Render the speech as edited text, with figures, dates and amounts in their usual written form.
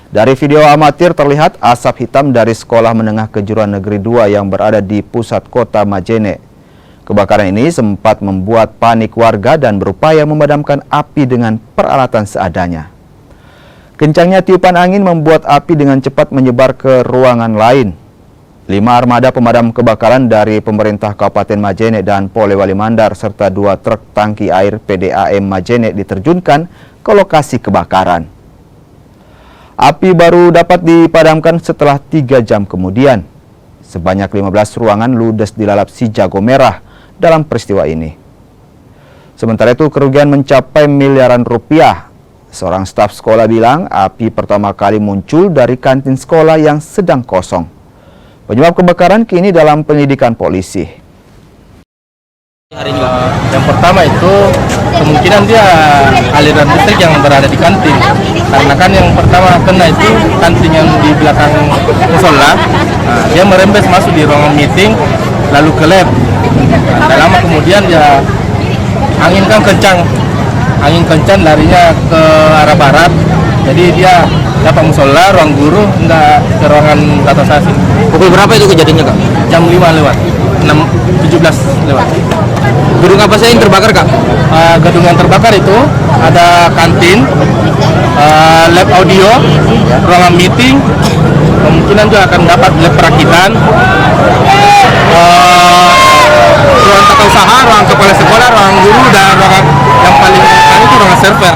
Dari video amatir terlihat asap hitam dari Sekolah Menengah Kejuruan Negeri 2 yang berada di pusat kota Majene. Kebakaran ini sempat membuat panik warga dan berupaya memadamkan api dengan peralatan seadanya. Kencangnya tiupan angin membuat api dengan cepat menyebar ke ruangan lain. 5 armada pemadam kebakaran dari pemerintah Kabupaten Majene dan Polewali Mandar serta 2 truk tangki air PDAM Majene diterjunkan ke lokasi kebakaran. Api baru dapat dipadamkan setelah 3 jam kemudian. Sebanyak 15 ruangan ludes dilalap si jago merah dalam peristiwa ini. Sementara itu kerugian mencapai miliaran rupiah. Seorang staf sekolah bilang api pertama kali muncul dari kantin sekolah yang sedang kosong. Penyebab kebakaran kini dalam penyelidikan polisi. Yang pertama itu kemungkinan dia aliran listrik yang berada di kantin, karena kan yang pertama kena itu kantin yang di belakang musola. Dia merembes masuk di ruangan meeting lalu ke lab. Tidak lama kemudian ya angin kencang larinya ke arah barat, jadi dia dapat musola, ruang guru, enggak ke ruangan atas asing. Pukul berapa itu kejadiannya, Kak? Jam 5 lewat 17 lewat. Gedung apa saja yang terbakar, Kak? Gedung yang terbakar itu ada kantin, lab audio, ruangan meeting, kemungkinan juga akan dapat lab perakitan, ruang tata usaha, ruang kepala sekolah, ruang guru, dan ruangan yang paling itu ruangan server.